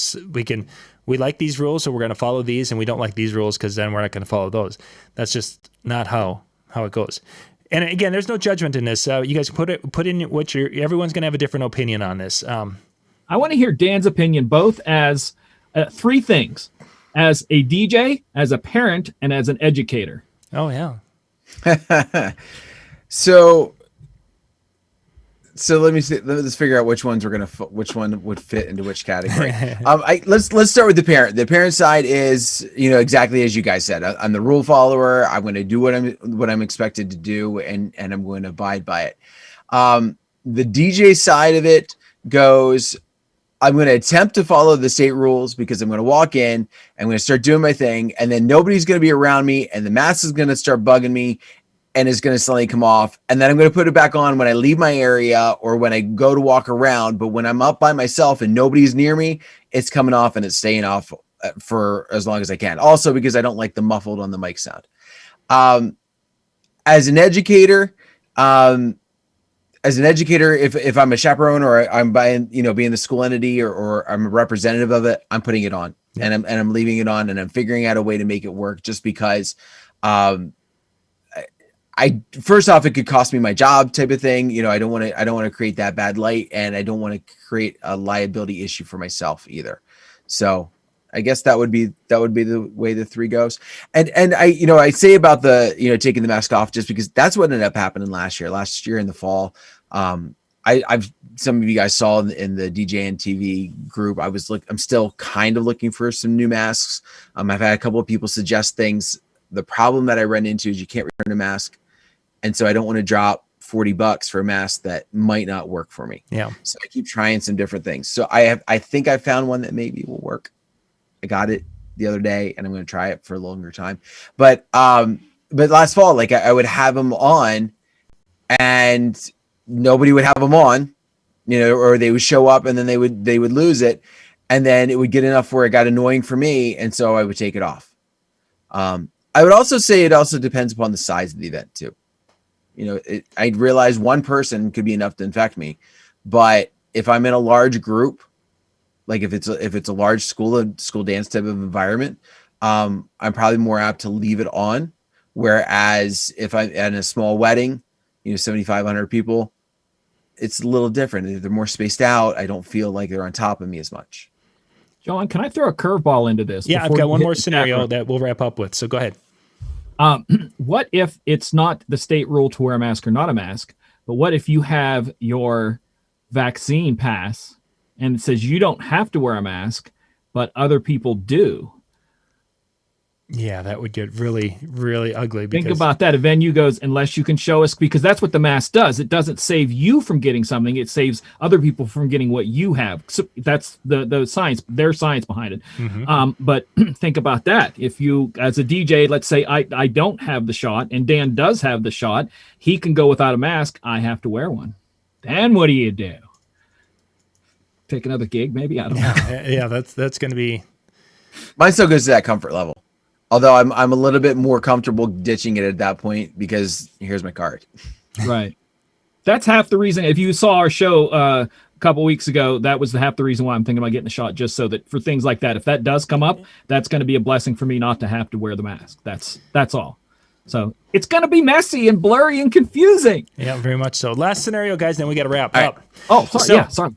Speaker 2: we like these rules, so we're going to follow these, and we don't like these rules because then we're not going to follow those. That's just not how it goes. And again, there's no judgment in this. You guys put in what everyone's going to have a different opinion on this.
Speaker 3: I want to hear Dan's opinion, both as three things: as a DJ, as a parent, and as an educator.
Speaker 2: Oh yeah.
Speaker 1: So let me see. Let's figure out which one would fit into which category. Let's start with the parent. The parent side is, you know, exactly as you guys said. I'm the rule follower. I'm going to do what I'm expected to do, and I'm going to abide by it. The DJ side of it goes, I'm going to attempt to follow the state rules because I'm going to walk in, I'm going to start doing my thing, and then nobody's going to be around me, and the mask is going to start bugging me, and it's going to suddenly come off, and then I'm going to put it back on when I leave my area or when I go to walk around. But when I'm up by myself and nobody's near me, it's coming off and it's staying off for as long as I can. Also, because I don't like the muffled on the mic sound. As an educator, if I'm a chaperone or I'm being the school entity or I'm a representative of it, I'm putting it on and I'm leaving it on and I'm figuring out a way to make it work just because, first off, it could cost me my job type of thing. You know, I don't want to create that bad light, and I don't want to create a liability issue for myself either. So I guess that would be the way the three goes. And I say about the, taking the mask off just because that's what ended up happening last year in the fall. I've some of you guys saw in the DJNTV group. I'm still kind of looking for some new masks. I've had a couple of people suggest things. The problem that I run into is you can't return a mask, and so I don't want to drop $40 for a mask that might not work for me.
Speaker 2: Yeah.
Speaker 1: So I keep trying some different things. So I think I found one that maybe will work. I got it the other day, and I'm going to try it for a longer time. But last fall, like I would have them on, and nobody would have them on, or they would show up and then they would lose it, and then it would get enough where it got annoying for me, and so I would take it off. I would also say it also depends upon the size of the event too. I realize one person could be enough to infect me, but if I'm in a large group, like if it's a large school dance type of environment, I'm probably more apt to leave it on. Whereas if I'm at a small wedding, 7,500 people, it's a little different. If they're more spaced out, I don't feel like they're on top of me as much.
Speaker 3: John, can I throw a curveball into this?
Speaker 2: Yeah, I've got one more scenario that we'll wrap up with. So go ahead.
Speaker 3: What if it's not the state rule to wear a mask or not a mask, but what if you have your vaccine pass and it says you don't have to wear a mask, but other people do?
Speaker 2: Yeah, that would get really, really ugly.
Speaker 3: Think about that. A venue goes, unless you can show us, because that's what the mask does. It doesn't save you from getting something. It saves other people from getting what you have. So that's the science, their science behind it.
Speaker 2: Mm-hmm.
Speaker 3: But think about that. If you, as a DJ, let's say I don't have the shot and Dan does have the shot, he can go without a mask. I have to wear one. Then what do you do? Take another gig, maybe? I don't know.
Speaker 2: Yeah, that's going to be...
Speaker 1: Mine still goes to that comfort level. Although I'm a little bit more comfortable ditching it at that point because here's my card.
Speaker 3: Right. That's half the reason. If you saw our show a couple weeks ago, that was half the reason why I'm thinking about getting a shot, just so that for things like that, if that does come up, that's going to be a blessing for me not to have to wear the mask. That's all. So it's going to be messy and blurry and confusing.
Speaker 2: Yeah, very much so. Last scenario, guys, then we got to wrap up.
Speaker 3: Right. Oh, sorry. Sorry.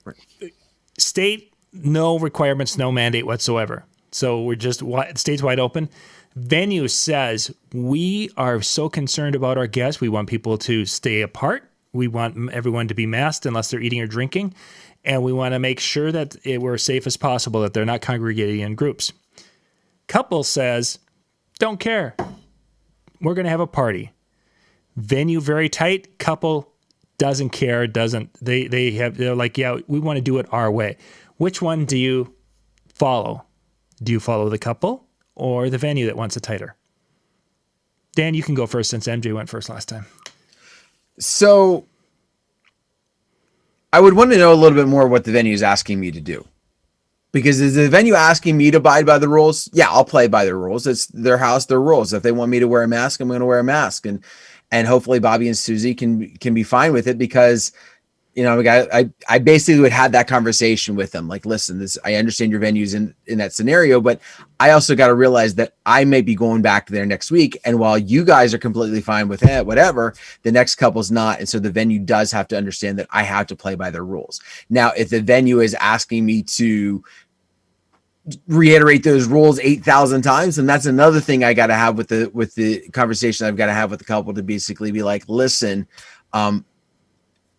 Speaker 2: State, no requirements, no mandate whatsoever. So we're just state's wide open. Venue says, we are so concerned about our guests. We want people to stay apart. We want everyone to be masked unless they're eating or drinking. And we want to make sure that we're safe as possible, that they're not congregating in groups. Couple says, don't care. We're going to have a party. Venue very tight. Couple doesn't care. They're like, yeah, we want to do it our way. Which one do you follow? Do you follow the couple or the venue that wants it tighter? Dan, you can go first since MJ went first last time.
Speaker 1: So I would want to know a little bit more what the venue is asking me to do. Because is the venue asking me to abide by the rules? Yeah, I'll play by the rules. It's their house, their rules. If they want me to wear a mask, I'm going to wear a mask. And hopefully Bobby and Susie can be fine with it because, I basically would have that conversation with them. Like, listen, I understand your venue's in that scenario, but I also got to realize that I may be going back there next week. And while you guys are completely fine with it, whatever, the next couple's not. And so the venue does have to understand that I have to play by their rules. Now, if the venue is asking me to reiterate those rules 8,000 times, and that's another thing I got to have with the conversation I've got to have with the couple to basically be like, listen,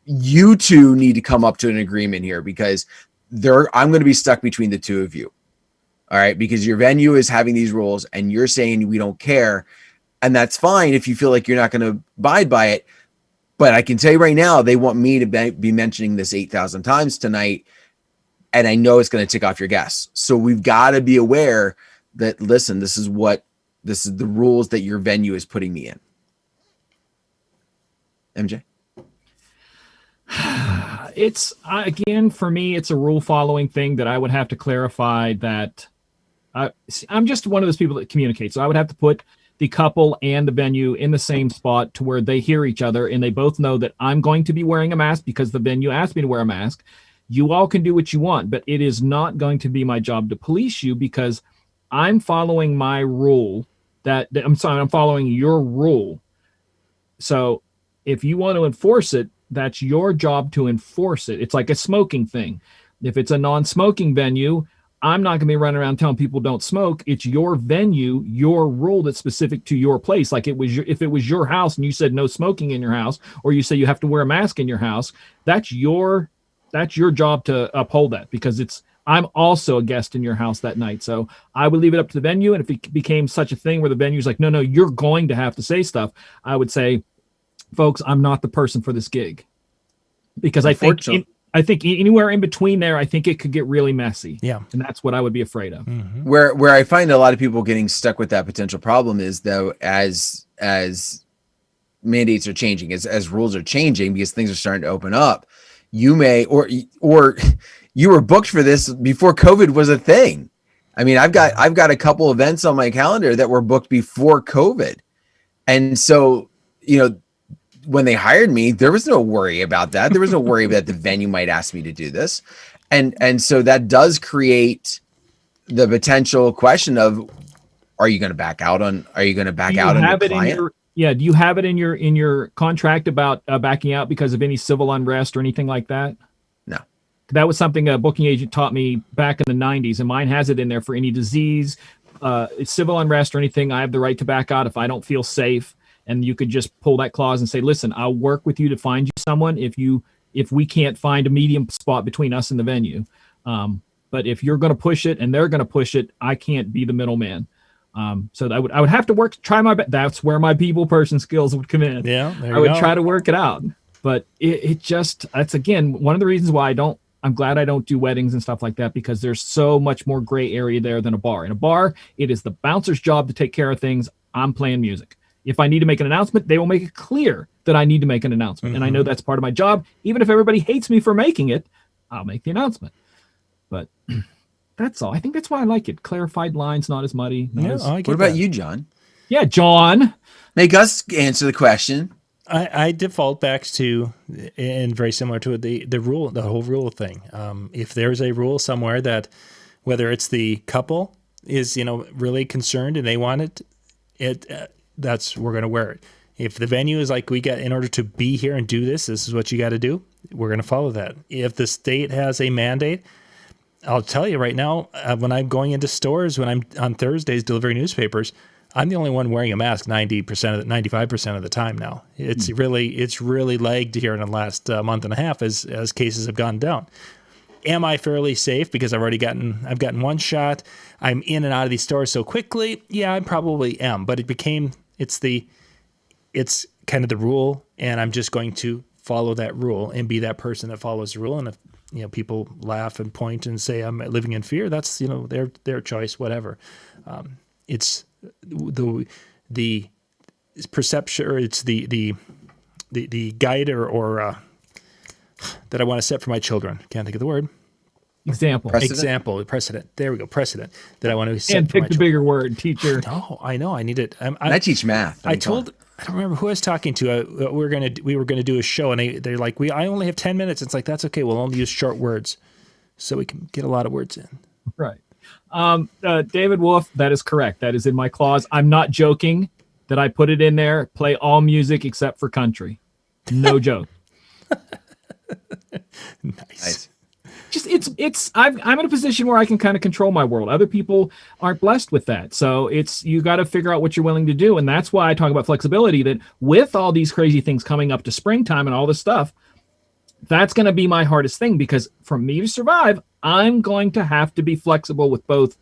Speaker 1: you two need to come up to an agreement here because I'm going to be stuck between the two of you. All right. Because your venue is having these rules and you're saying we don't care. And that's fine if you feel like you're not going to abide by it. But I can tell you right now, they want me to be mentioning this 8,000 times tonight. And I know it's going to tick off your guests. So we've got to be aware that, listen, this is the rules that your venue is putting me in. MJ?
Speaker 3: It's again, for me, it's a rule following thing that I would have to clarify that I'm just one of those people that communicate. So I would have to put the couple and the venue in the same spot to where they hear each other and they both know that I'm going to be wearing a mask because the venue asked me to wear a mask. You all can do what you want, but it is not going to be my job to police you because I'm following my rule I'm following your rule. So if you want to enforce it, that's your job to enforce it. It's like a smoking thing. If it's a non-smoking venue, I'm not going to be running around telling people don't smoke. It's your venue, your rule that's specific to your place. Like if it was your house and you said no smoking in your house, or you say you have to wear a mask in your house, that's your job to uphold that, because I'm also a guest in your house that night. So I would leave it up to the venue. And if it became such a thing where the venue's like, no, you're going to have to say stuff, I would say, folks, I'm not the person for this gig. Because I think anywhere in between there, I think it could get really messy.
Speaker 2: Yeah.
Speaker 3: And that's what I would be afraid of.
Speaker 2: Mm-hmm.
Speaker 1: Where I find a lot of people getting stuck with that potential problem is, though, as mandates are changing, as rules are changing, because things are starting to open up, you may, or you were booked for this before COVID was a thing. I mean, I've got a couple events on my calendar that were booked before COVID. And so, when they hired me, there was no worry about that. There was no worry that the venue might ask me to do this. And so that does create the potential question of, are you going to back out on your client?
Speaker 3: Do you have it in your contract about backing out because of any civil unrest or anything like that?
Speaker 1: No.
Speaker 3: That was something a booking agent taught me back in the 90s, and mine has it in there for any disease, civil unrest or anything. I have the right to back out if I don't feel safe. And you could just pull that clause and say, listen, I'll work with you to find you someone if we can't find a medium spot between us and the venue. But if you're going to push it and they're going to push it, I can't be the middleman. So I would have to try my best. That's where my people person skills would come in.
Speaker 2: Yeah,
Speaker 3: I would try to work it out. But that's again, one of the reasons why I'm glad I don't do weddings and stuff like that, because there's so much more gray area there than a bar. In a bar, it is the bouncer's job to take care of things. I'm playing music. If I need to make an announcement, they will make it clear that I need to make an announcement. Mm-hmm. And I know that's part of my job. Even if everybody hates me for making it, I'll make the announcement. But that's all. I think that's why I like it. Clarified lines, not as muddy.
Speaker 1: What about you, John?
Speaker 3: Yeah, John.
Speaker 1: Make us answer the question.
Speaker 2: I default back to, and very similar to the rule, the whole rule thing. If there's a rule somewhere that, whether it's the couple is, really concerned and they want it, we're going to wear it. If the venue is like, in order to be here and do this is what you got to do, we're going to follow that. If the state has a mandate, I'll tell you right now, when I'm going into stores, when I'm on Thursdays delivering newspapers, I'm the only one wearing a mask 95% of the time now. It's really lagged here in the last month and a half as cases have gone down. Am I fairly safe because I've gotten one shot? I'm in and out of these stores so quickly. Yeah, I probably am, but it's kind of the rule, and I'm just going to follow that rule and be that person that follows the rule. And if people laugh and point and say I'm living in fear, that's their choice, whatever. It's the perception, or it's the guide or that I want to set for my children. Can't think of the word. Precedent. There we go. Precedent that I want to set.
Speaker 3: And pick the bigger word, teacher.
Speaker 2: No, I know. I need it.
Speaker 1: I teach math.
Speaker 2: I don't remember who I was talking to. We were gonna do a show, and they're like, I only have 10 minutes. It's like, that's okay. We'll only use short words, so we can get a lot of words in.
Speaker 3: Right. David Wolf, that is correct. That is in my clause. I'm not joking that I put it in there. Play all music except for country. No joke.
Speaker 2: Nice.
Speaker 3: Just I'm in a position where I can kind of control my world. Other people aren't blessed with that. So you got to figure out what you're willing to do. And that's why I talk about flexibility, that with all these crazy things coming up to springtime and all this stuff, that's going to be my hardest thing, because for me to survive, I'm going to have to be flexible with both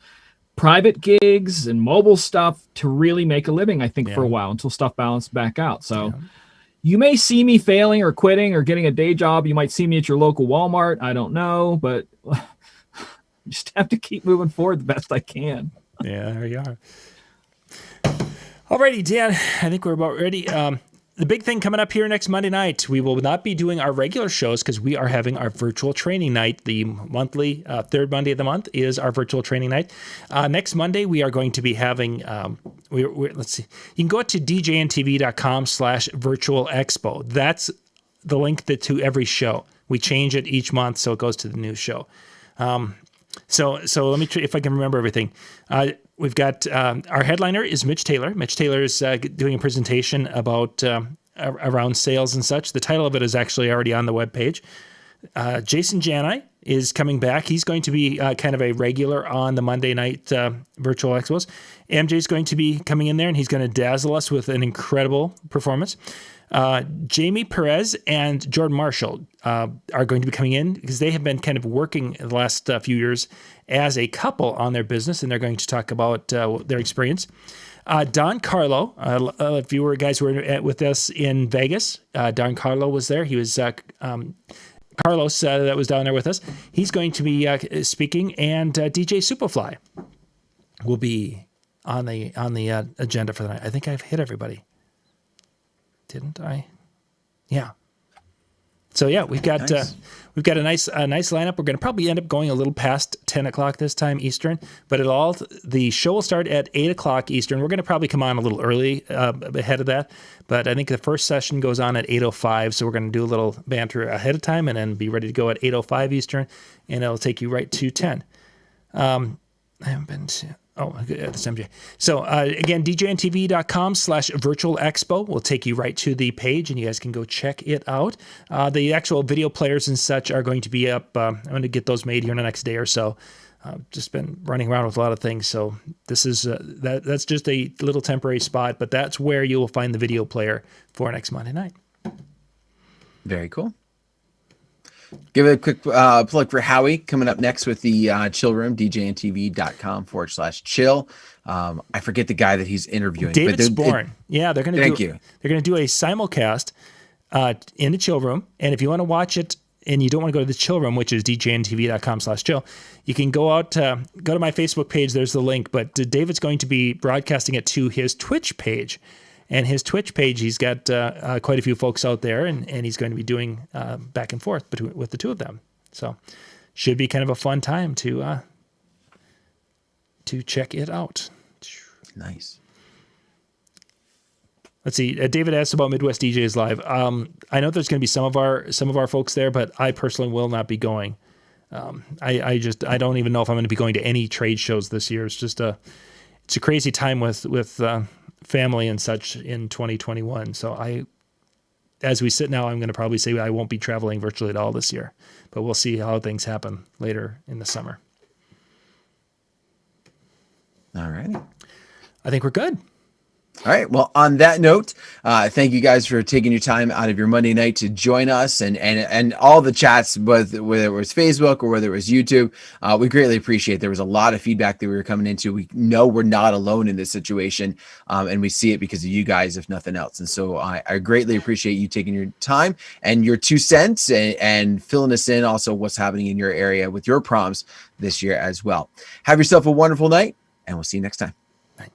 Speaker 3: private gigs and mobile stuff to really make a living, I think, for a while, until stuff balances back out. So you may see me failing or quitting or getting a day job. You might see me at your local Walmart. I don't know, but just have to keep moving forward the best I can.
Speaker 2: Yeah, there you are. Alrighty, Dan, I think we're about ready. The big thing coming up here next Monday night, we will not be doing our regular shows because we are having our virtual training night. The monthly, third Monday of the month is our virtual training night. Next Monday, we are going to be having, let's see, you can go to DJNTV.com/virtual expo. That's the link to every show. We change it each month, so it goes to the new show. So let me try if I can remember everything. We've got our headliner is Mitch Taylor. Mitch Taylor is doing a presentation about around sales and such. The title of it is actually already on the webpage. Jason Janai is coming back. He's going to be kind of a regular on the Monday night virtual expos. MJ's going to be coming in there, and he's going to dazzle us with an incredible performance. Jamie Perez and Jordan Marshall are going to be coming in because they have been kind of working the last few years as a couple on their business, and they're going to talk about their experience. Don Carlo, if you were guys who were with us in Vegas, Don Carlo was there. He was Carlos that was down there with us. He's going to be speaking, and DJ Superfly will be on the agenda for the night. I think I've hit everybody. Didn't I? Yeah. So yeah, we've got a nice lineup. We're going to probably end up going a little past 10 o'clock this time Eastern, but the show will start at 8 o'clock Eastern. We're going to probably come on a little early ahead of that, but I think the first session goes on at 8:05, so we're going to do a little banter ahead of time and then be ready to go at 8:05 Eastern, and it'll take you right to 10. I haven't been to... Oh, that's MJ. So again, DJNTV.com/virtual expo will take you right to the page, and you guys can go check it out. The actual video players and such are going to be up. I'm going to get those made here in the next day or so. Just been running around with a lot of things, so this is that's just a little temporary spot, but that's where you will find the video player for next Monday night.
Speaker 1: Very cool. Give it a quick plug for Howie coming up next with the Chill Room, DJNTV.com/chill. I forget the guy that he's interviewing.
Speaker 2: David Sporn. Yeah, they're going to They're going to do a simulcast in the Chill Room. And if you want to watch it and you don't want to go to the Chill Room, which is DJNTV.com/chill, you can go out, go to my Facebook page. There's the link. But David's going to be broadcasting it to his Twitch page. And his Twitch page, he's got quite a few folks out there, and he's going to be doing back and forth with the two of them. So should be kind of a fun time to check it out.
Speaker 1: Nice.
Speaker 2: Let's see. David asked about Midwest DJs Live. I know there's going to be some of our folks there, but I personally will not be going. I don't even know if I'm going to be going to any trade shows this year. It's just it's a crazy time with family and such in 2021. So as we sit now, I'm going to probably say I won't be traveling virtually at all this year, but we'll see how things happen later in the summer.
Speaker 1: All righty.
Speaker 2: I think we're good.
Speaker 1: All right. Well, on that note, thank you guys for taking your time out of your Monday night to join us and all the chats, whether it was Facebook or whether it was YouTube. We greatly appreciate. There was a lot of feedback that we were coming into. We know we're not alone in this situation, and we see it because of you guys, if nothing else. And so I greatly appreciate you taking your time and your 2 cents and filling us in also what's happening in your area with your proms this year as well. Have yourself a wonderful night, and we'll see you next time. Bye.